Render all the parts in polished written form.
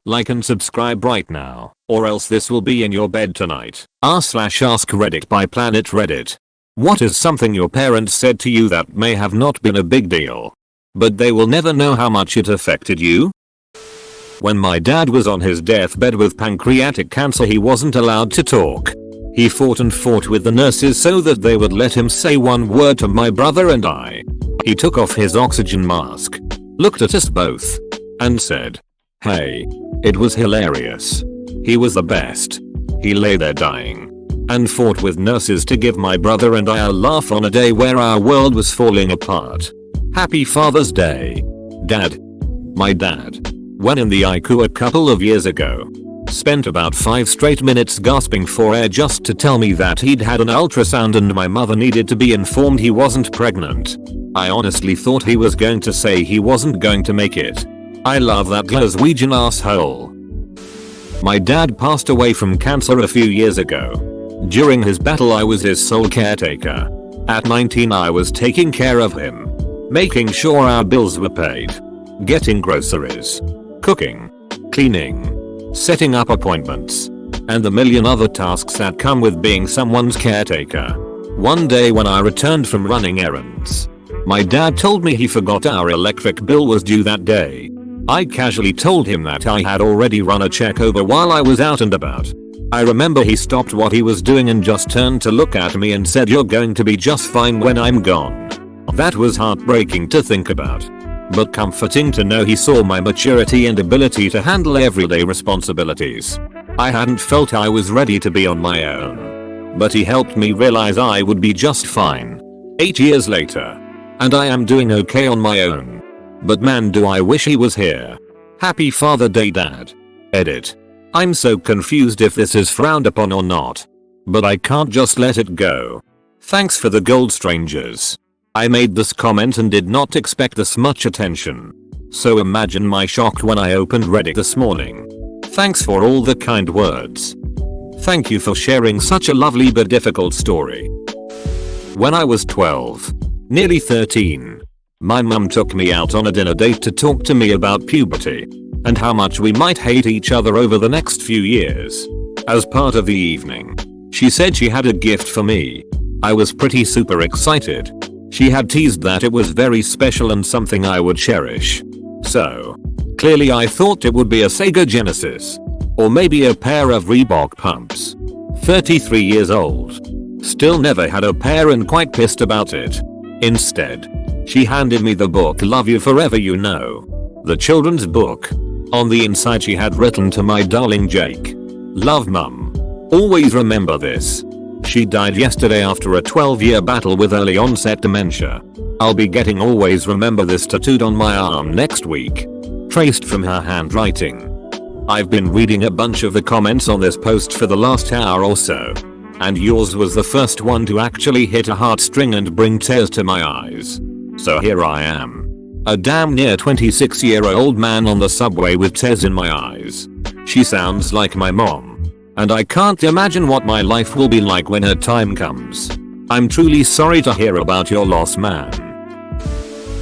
Like and subscribe right now, or else this will be in your bed tonight. r/AskReddit by Planet Reddit. What is something your parents said to you that may have not been a big deal, but they will never know how much it affected you? When my dad was on his deathbed with pancreatic cancer, he wasn't allowed to talk. He fought and fought with the nurses so that they would let him say one word to my brother and I. He took off his oxygen mask, looked at us both, and said, "Hey." It was hilarious. He was the best. He lay there dying and fought with nurses to give my brother and I a laugh on a day where our world was falling apart. Happy Father's Day, Dad. My dad, when in the ICU a couple of years ago, spent about 5 straight minutes gasping for air just to tell me that he'd had an ultrasound and my mother needed to be informed he wasn't pregnant. I honestly thought he was going to say he wasn't going to make it. I love that Glaswegian asshole. My dad passed away from cancer a few years ago. During his battle I was his sole caretaker. At 19 I was taking care of him, making sure our bills were paid, getting groceries, cooking, cleaning, setting up appointments, and the million other tasks that come with being someone's caretaker. One day when I returned from running errands, my dad told me he forgot our electric bill was due that day. I casually told him that I had already run a check over while I was out and about. I remember he stopped what he was doing and just turned to look at me and said, "You're going to be just fine when I'm gone." That was heartbreaking to think about, but comforting to know he saw my maturity and ability to handle everyday responsibilities. I hadn't felt I was ready to be on my own, but he helped me realize I would be just fine. 8 years later, and I am doing okay on my own. But man, do I wish he was here. Happy Father Day, Dad. Edit. I'm so confused if this is frowned upon or not, but I can't just let it go. Thanks for the gold, strangers. I made this comment and did not expect this much attention. So imagine my shock when I opened Reddit this morning. Thanks for all the kind words. Thank you for sharing such a lovely but difficult story. When I was 12, nearly 13, my mum took me out on a dinner date to talk to me about puberty and how much we might hate each other over the next few years. As part of the evening, she said she had a gift for me. I was pretty super excited. She had teased that it was very special and something I would cherish. So, clearly I thought it would be a Sega Genesis, or maybe a pair of Reebok pumps. 33 years old. Still never had a pair and quite pissed about it. Instead, she handed me the book Love You Forever You Know, the children's book. On the inside she had written, "To my darling Jake. Love, Mum. Always remember this. She died yesterday after a 12-year battle with early onset dementia. I'll be getting always remember this tattooed on my arm next week." Traced from her handwriting. I've been reading a bunch of the comments on this post for the last hour or so, and yours was the first one to actually hit a heartstring and bring tears to my eyes. So here I am, a damn near 26-year-old man on the subway with tears in my eyes. She sounds like my mom, and I can't imagine what my life will be like when her time comes. I'm truly sorry to hear about your loss, man.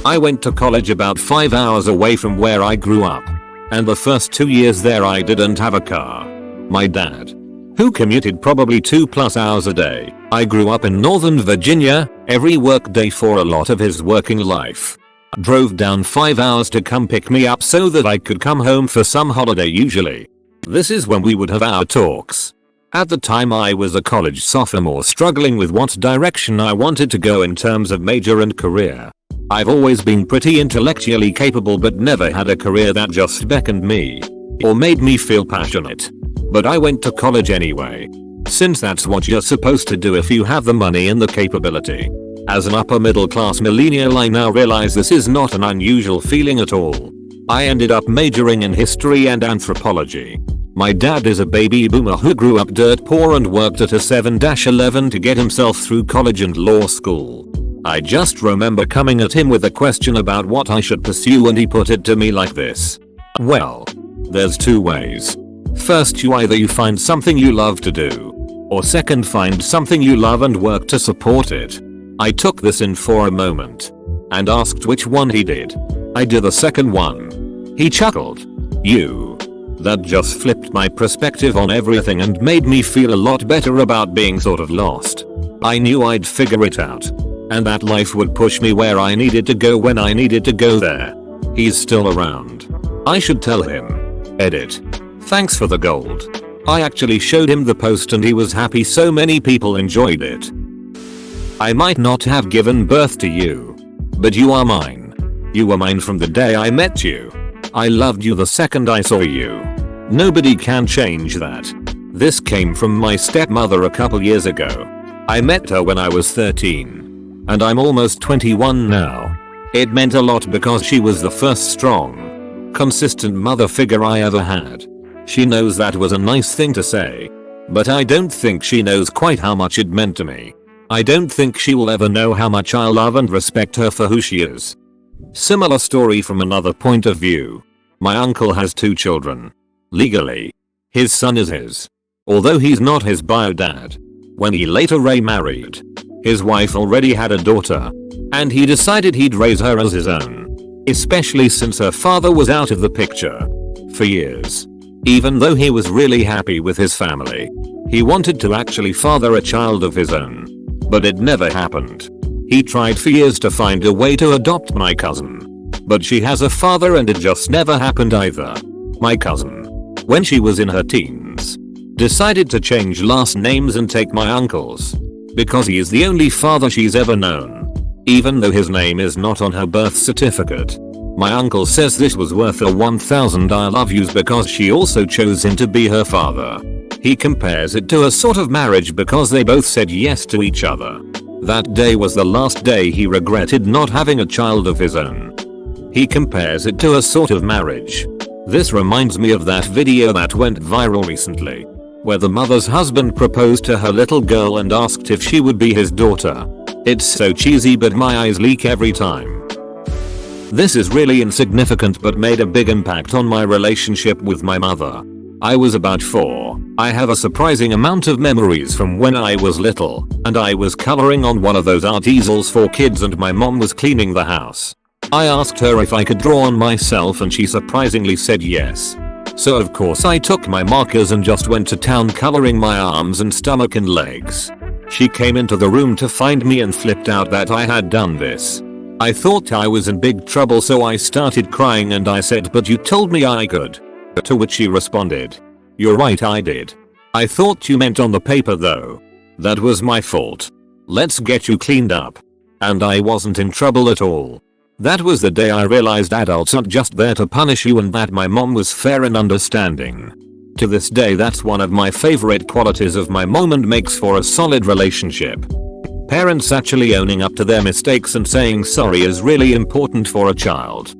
I went to college about 5 hours away from where I grew up, and the first 2 years there I didn't have a car. My dad, who commuted probably 2+ hours a day. I grew up in Northern Virginia, every work day for a lot of his working life. Drove down 5 hours to come pick me up so that I could come home for some holiday usually. This is when we would have our talks. At the time I was a college sophomore struggling with what direction I wanted to go in terms of major and career. I've always been pretty intellectually capable but never had a career that just beckoned me or made me feel passionate. But I went to college anyway, since that's what you're supposed to do if you have the money and the capability. As an upper middle class millennial I now realize this is not an unusual feeling at all. I ended up majoring in history and anthropology. My dad is a baby boomer who grew up dirt poor and worked at a 7-11 to get himself through college and law school. I just remember coming at him with a question about what I should pursue and he put it to me like this. Well, there's 2 ways. First, you either find something you love to do, or second, find something you love and work to support it. I took this in for a moment and asked which one he did. I did the second one. He chuckled. You That just flipped my perspective on everything and made me feel a lot better about being sort of lost. I knew I'd figure it out. And that life would push me where I needed to go when I needed to go there. He's still around. I should tell him. Edit. Thanks for the gold. I actually showed him the post and he was happy, so many people enjoyed it. I might not have given birth to you, but you are mine. You were mine from the day I met you. I loved you the second I saw you. Nobody can change that. This came from my stepmother a couple years ago. I met her when I was 13. And I'm almost 21 now. It meant a lot because she was the first strong, consistent mother figure I ever had. She knows that was a nice thing to say. But I don't think she knows quite how much it meant to me. I don't think she will ever know how much I love and respect her for who she is. Similar story from another point of view. My uncle has 2 children. Legally, his son is his. Although he's not his bio dad. When he later remarried, his wife already had a daughter. And he decided he'd raise her as his own. Especially since her father was out of the picture. For years. Even though he was really happy with his family. He wanted to actually father a child of his own. But it never happened. He tried for years to find a way to adopt my cousin. But she has a father and it just never happened either. My cousin, when she was in her teens, decided to change last names and take my uncle's. Because he is the only father she's ever known. Even though his name is not on her birth certificate. My uncle says this was worth a 1,000 I love yous because she also chose him to be her father. He compares it to a sort of marriage because they both said yes to each other. That day was the last day he regretted not having a child of his own. He compares it to a sort of marriage. This reminds me of that video that went viral recently, where the mother's husband proposed to her little girl and asked if she would be his daughter. It's so cheesy but my eyes leak every time. This is really insignificant but made a big impact on my relationship with my mother. I was about 4. I have a surprising amount of memories from when I was little, and I was coloring on one of those art easels for kids and my mom was cleaning the house. I asked her if I could draw on myself and she surprisingly said yes. So of course I took my markers and just went to town coloring my arms and stomach and legs. She came into the room to find me and flipped out that I had done this. I thought I was in big trouble, so I started crying and I said, "But you told me I could." To which she responded, "You're right, I did. I thought you meant on the paper though. That was my fault. Let's get you cleaned up." And I wasn't in trouble at all. That was the day I realized adults aren't just there to punish you and that my mom was fair and understanding. To this day that's one of my favorite qualities of my mom and makes for a solid relationship. Parents actually owning up to their mistakes and saying sorry is really important for a child.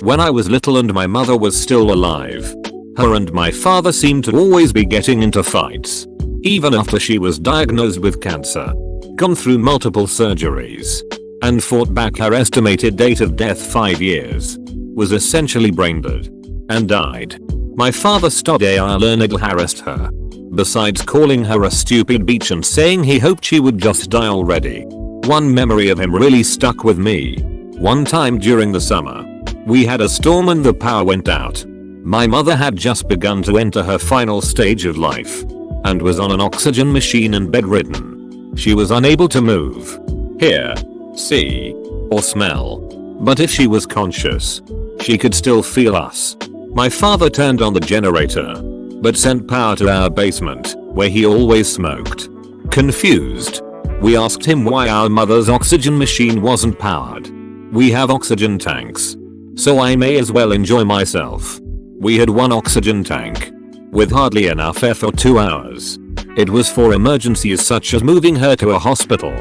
When I was little and my mother was still alive, her and my father seemed to always be getting into fights. Even after she was diagnosed with cancer, gone through multiple surgeries, and fought back her estimated date of death 5 years, was essentially brain dead, and died. My father stopped and harassed her. Besides calling her a stupid bitch and saying he hoped she would just die already. One memory of him really stuck with me. One time during the summer, we had a storm and the power went out. My mother had just begun to enter her final stage of life and was on an oxygen machine and bedridden. She was unable to move, hear, see, or smell. But if she was conscious, she could still feel us. My father turned on the generator, but sent power to our basement, where he always smoked. Confused, we asked him why our mother's oxygen machine wasn't powered. We have oxygen tanks, so I may as well enjoy myself. We had one oxygen tank, with hardly enough air for 2 hours. It was for emergencies such as moving her to a hospital,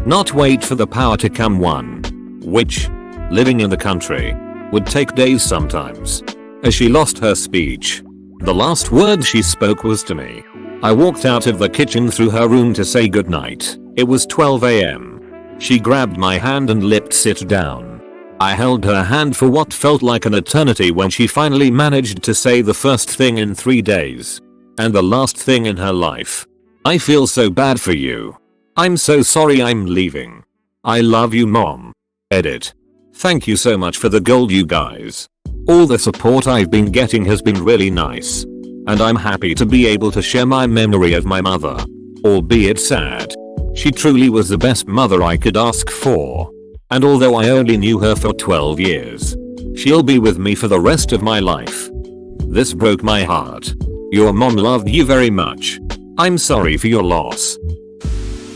not wait for the power to come, one which, living in the country, would take days sometimes. As she lost her speech, the last word she spoke was to me. I walked out of the kitchen through her room to say goodnight. It was 12 AM. She grabbed my hand and lipped sit down. I held her hand for what felt like an eternity when she finally managed to say the first thing in 3 days. And the last thing in her life. "I feel so bad for you. I'm so sorry I'm leaving. I love you, Mom." Edit. Thank you so much for the gold, you guys. All the support I've been getting has been really nice. And I'm happy to be able to share my memory of my mother. Albeit sad. She truly was the best mother I could ask for. And although I only knew her for 12 years, she'll be with me for the rest of my life. This broke my heart. Your mom loved you very much. I'm sorry for your loss.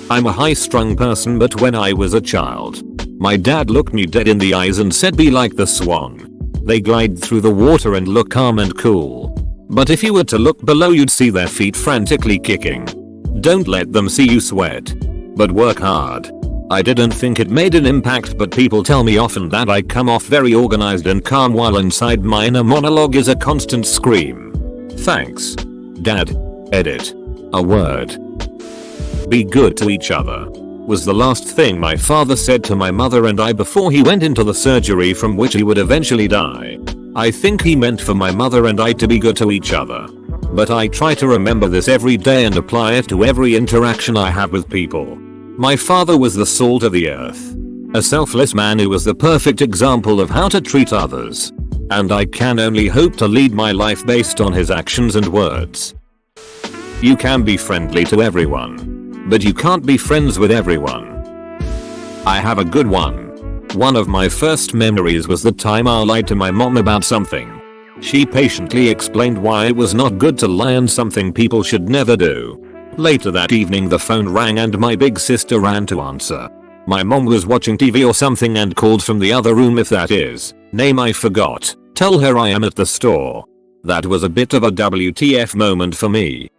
I'm a high-strung person, but when I was a child, my dad looked me dead in the eyes and said, be like the swan. They glide through the water and look calm and cool. But if you were to look below, you'd see their feet frantically kicking. Don't let them see you sweat. But work hard. I didn't think it made an impact, but people tell me often that I come off very organized and calm while inside my inner monologue is a constant scream. Thanks. Dad. Edit. A word. Be good to each other was the last thing my father said to my mother and I before he went into the surgery from which he would eventually die. I think he meant for my mother and I to be good to each other. But I try to remember this every day and apply it to every interaction I have with people. My father was the salt of the earth. A selfless man who was the perfect example of how to treat others. And I can only hope to lead my life based on his actions and words. You can be friendly to everyone, but you can't be friends with everyone. I have a good one. One of my first memories was the time I lied to my mom about something. She patiently explained why it was not good to lie and something people should never do. Later that evening the phone rang and my big sister ran to answer. My mom was watching TV or something and called from the other room, if that is name I forgot. Tell her I am at the store. That was a bit of a WTF moment for me.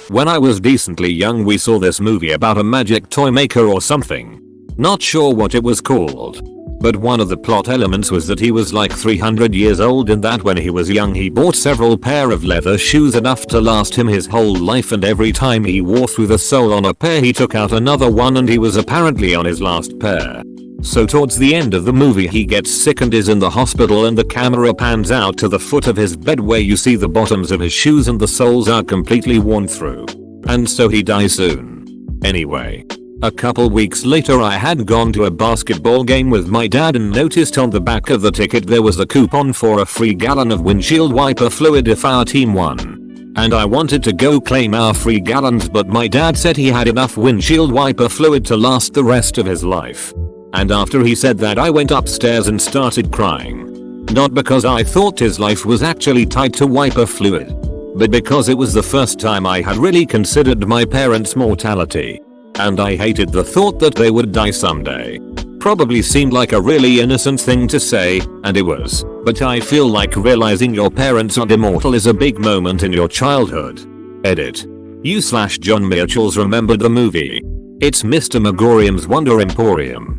When I was decently young we saw this movie about a magic toy maker or something. Not sure what it was called. But one of the plot elements was that he was like 300 years old and that when he was young he bought several pair of leather shoes enough to last him his whole life, and every time he wore through the sole on a pair he took out another one and he was apparently on his last pair. So towards the end of the movie he gets sick and is in the hospital and the camera pans out to the foot of his bed where you see the bottoms of his shoes and the soles are completely worn through. And so he dies soon. Anyway. A couple weeks later I had gone to a basketball game with my dad and noticed on the back of the ticket there was a coupon for a free gallon of windshield wiper fluid if our team won. And I wanted to go claim our free gallons, but my dad said he had enough windshield wiper fluid to last the rest of his life. And after he said that I went upstairs and started crying. Not because I thought his life was actually tied to wiper fluid, but because it was the first time I had really considered my parents' mortality. And I hated the thought that they would die someday. Probably seemed like a really innocent thing to say, and it was, but I feel like realizing your parents are immortal is a big moment in your childhood. Edit. You/John Mitchell's remembered the movie. It's Mr. Megorium's Wonder Emporium.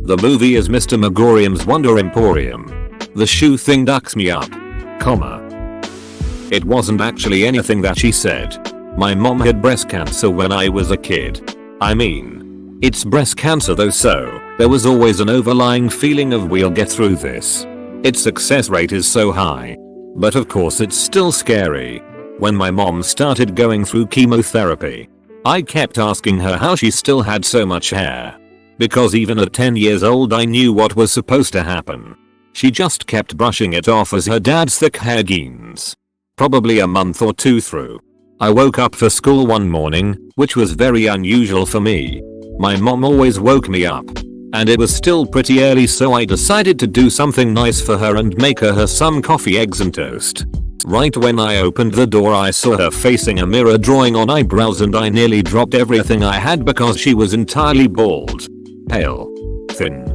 The movie is Mr. Megorium's Wonder Emporium. The shoe thing ducks me up. It wasn't actually anything that she said. My mom had breast cancer when I was a kid. I mean, it's breast cancer though, so there was always an overlying feeling of we'll get through this. Its success rate is so high. But of course it's still scary. When my mom started going through chemotherapy, I kept asking her how she still had so much hair. Because even at 10 years old I knew what was supposed to happen. She just kept brushing it off as her dad's thick hair genes. Probably a month or two through. I woke up for school one morning, which was very unusual for me. My mom always woke me up. And it was still pretty early, so I decided to do something nice for her and make her some coffee, eggs and toast. Right when I opened the door I saw her facing a mirror drawing on eyebrows and I nearly dropped everything I had because she was entirely bald. Pale. Thin.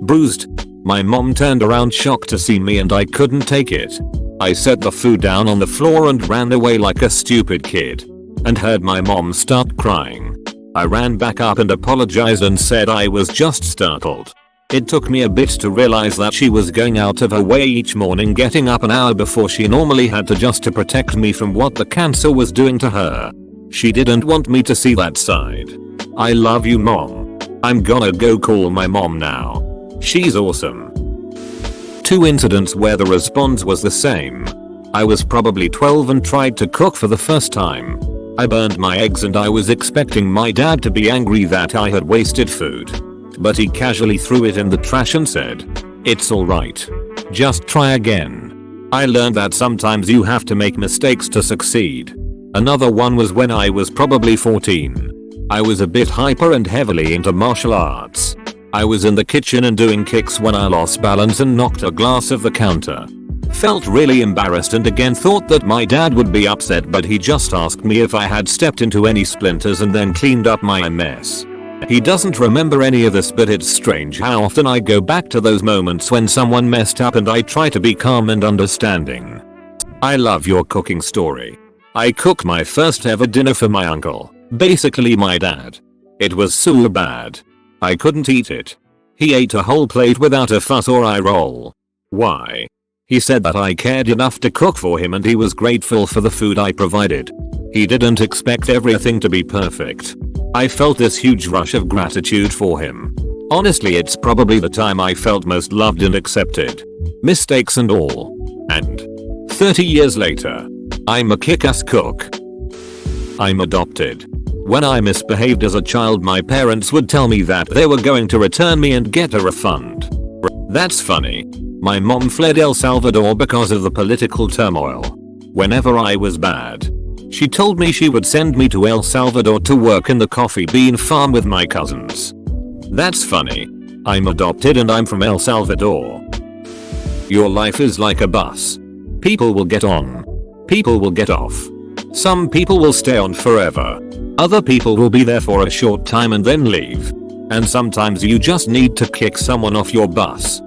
Bruised. My mom turned around shocked to see me and I couldn't take it. I set the food down on the floor and ran away like a stupid kid. And heard my mom start crying. I ran back up and apologized and said I was just startled. It took me a bit to realize that she was going out of her way each morning, getting up an hour before she normally had to, just to protect me from what the cancer was doing to her. She didn't want me to see that side. I love you, Mom. I'm gonna go call my mom now. She's awesome. 2 incidents where the response was the same. I was probably 12 and tried to cook for the first time. I burned my eggs and I was expecting my dad to be angry that I had wasted food. But he casually threw it in the trash and said, It's alright. Just try again. I learned that sometimes you have to make mistakes to succeed. Another one was when I was probably 14. I was a bit hyper and heavily into martial arts. I was in the kitchen and doing kicks when I lost balance and knocked a glass of the counter. Felt really embarrassed and again thought that my dad would be upset, but he just asked me if I had stepped into any splinters and then cleaned up my mess. He doesn't remember any of this, but it's strange how often I go back to those moments when someone messed up and I try to be calm and understanding. I love your cooking story. I cooked my first ever dinner for my uncle, basically my dad. It was so bad. I couldn't eat it. He ate a whole plate without a fuss or eye roll. Why? He said that I cared enough to cook for him and he was grateful for the food I provided. He didn't expect everything to be perfect. I felt this huge rush of gratitude for him. Honestly, it's probably the time I felt most loved and accepted. Mistakes and all. And 30 years later, I'm a kick-ass cook. I'm adopted. When I misbehaved as a child, my parents would tell me that they were going to return me and get a refund. That's funny. My mom fled El Salvador because of the political turmoil. Whenever I was bad, she told me she would send me to El Salvador to work in the coffee bean farm with my cousins. That's funny. I'm adopted and I'm from El Salvador. Your life is like a bus. People will get on. People will get off. Some people will stay on forever. Other people will be there for a short time and then leave. And sometimes you just need to kick someone off your bus.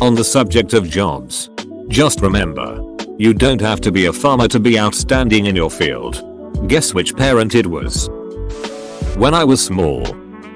On the subject of jobs, just remember, you don't have to be a farmer to be outstanding in your field. Guess which parent it was? When I was small,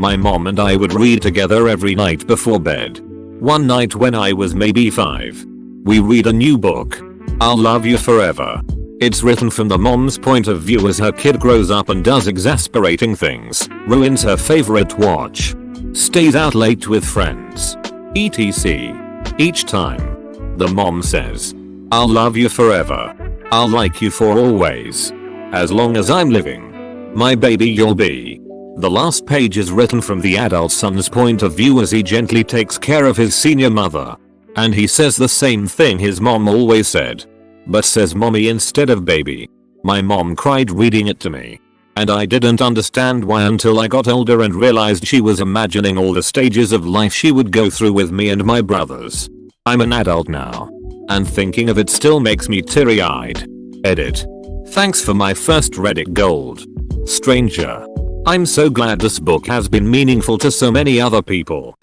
my mom and I would read together every night before bed. One night when I was maybe 5, we read a new book, I'll Love You Forever. It's written from the mom's point of view as her kid grows up and does exasperating things, ruins her favorite watch, stays out late with friends, etc. Each time, the mom says, I'll love you forever. I'll like you for always. As long as I'm living. My baby you'll be. The last page is written from the adult son's point of view as he gently takes care of his senior mother. And he says the same thing his mom always said. But says mommy instead of baby. My mom cried reading it to me. And I didn't understand why until I got older and realized she was imagining all the stages of life she would go through with me and my brothers. I'm an adult now. And thinking of it still makes me teary-eyed. Edit. Thanks for my first Reddit gold. Stranger. I'm so glad this book has been meaningful to so many other people.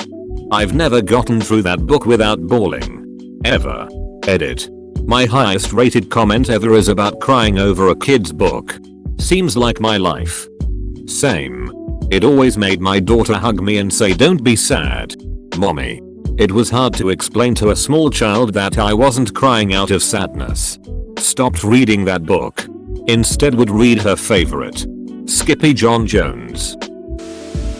I've never gotten through that book without bawling. Ever. Edit. My highest rated comment ever is about crying over a kid's book. Seems like my life. Same. It always made my daughter hug me and say don't be sad, mommy. It was hard to explain to a small child that I wasn't crying out of sadness. Stopped reading that book. Instead would read her favorite, Skippy John Jones.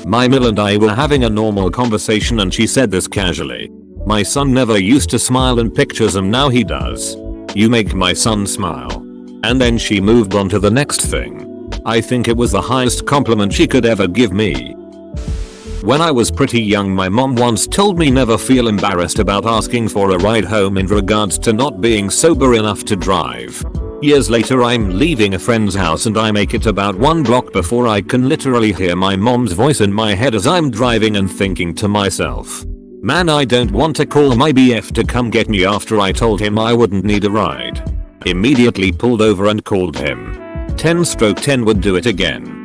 My Mill and I were having a normal conversation and she said this casually. My son never used to smile in pictures and now he does. You make my son smile. And then she moved on to the next thing. I think it was the highest compliment she could ever give me. When I was pretty young, my mom once told me never feel embarrassed about asking for a ride home in regards to not being sober enough to drive. Years later I'm leaving a friend's house and I make it about 1 block before I can literally hear my mom's voice in my head as I'm driving and thinking to myself, man, I don't want to call my BF to come get me after I told him I wouldn't need a ride. Immediately pulled over and called him. 10/10 would do it again.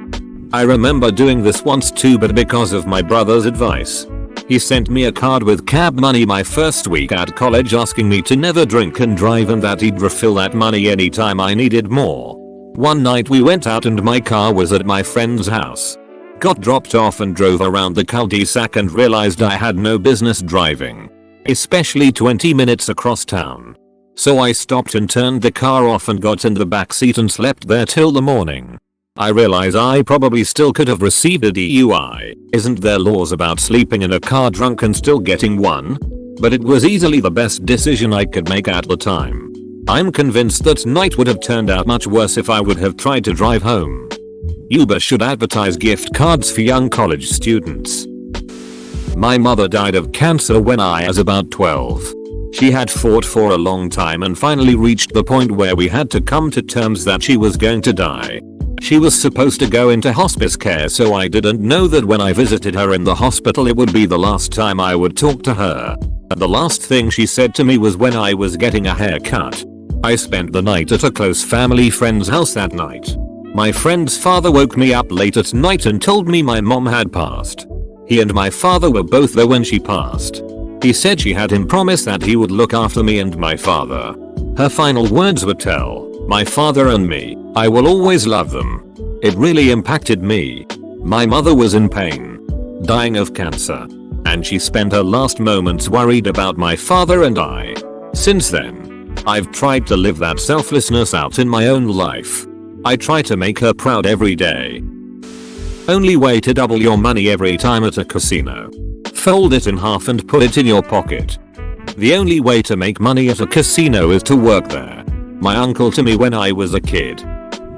I remember doing this once too, but because of my brother's advice. He sent me a card with cab money my first week at college asking me to never drink and drive and that he'd refill that money anytime I needed more. One night we went out and my car was at my friend's house. Got dropped off and drove around the cul-de-sac and realized I had no business driving. Especially 20 minutes across town. So I stopped and turned the car off and got in the back seat and slept there till the morning. I realize I probably still could have received a DUI. Isn't there laws about sleeping in a car drunk and still getting one? But it was easily the best decision I could make at the time. I'm convinced that night would have turned out much worse if I would have tried to drive home. Uber should advertise gift cards for young college students. My mother died of cancer when I was about 12. She had fought for a long time and finally reached the point where we had to come to terms that she was going to die. She was supposed to go into hospice care, so I didn't know that when I visited her in the hospital it would be the last time I would talk to her. And the last thing she said to me was when I was getting a haircut. I spent the night at a close family friend's house that night. My friend's father woke me up late at night and told me my mom had passed. He and my father were both there when she passed. He said she had him promise that he would look after me and my father. Her final words were, "Tell my father and me I will always love them." It really impacted me. My mother was in pain, dying of cancer, and she spent her last moments worried about my father and I. Since then, I've tried to live that selflessness out in my own life. I try to make her proud every day. Only way to double your money every time at a casino. Fold it in half and put it in your pocket. The only way to make money at a casino is to work there. My uncle told me when I was a kid.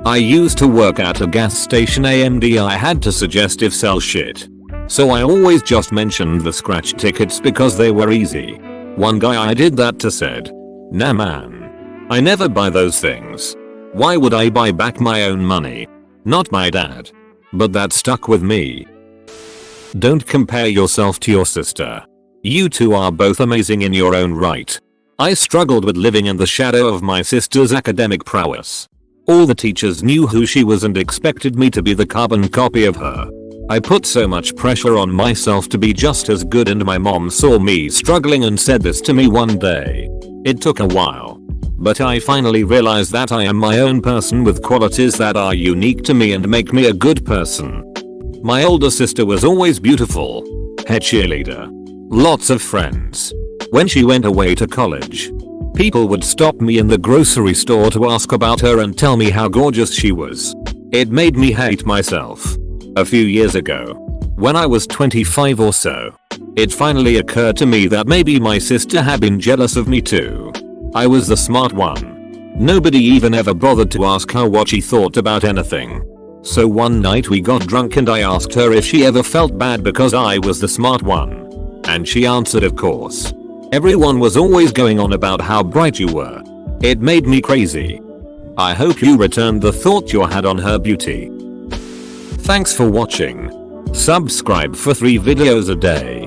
I used to work at a gas station and I had to suggestive sell shit. So I always just mentioned the scratch tickets because they were easy. One guy I did that to said, "Nah man. I never buy those things. Why would I buy back my own money? Not my dad." But that stuck with me. Don't compare yourself to your sister. You two are both amazing in your own right. I struggled with living in the shadow of my sister's academic prowess. All the teachers knew who she was and expected me to be the carbon copy of her. I put so much pressure on myself to be just as good, and my mom saw me struggling and said this to me one day. It took a while, but I finally realized that I am my own person with qualities that are unique to me and make me a good person. My older sister was always beautiful, head cheerleader, lots of friends. When she went away to college, people would stop me in the grocery store to ask about her and tell me how gorgeous she was. It made me hate myself. A few years ago, when I was 25 or so, it finally occurred to me that maybe my sister had been jealous of me too. I was the smart one. Nobody even ever bothered to ask her what she thought about anything. So one night we got drunk and I asked her if she ever felt bad because I was the smart one. And she answered, of course. Everyone was always going on about how bright you were. It made me crazy. I hope you returned the thought you had on her beauty. Thanks for watching. Subscribe for 3 videos a day.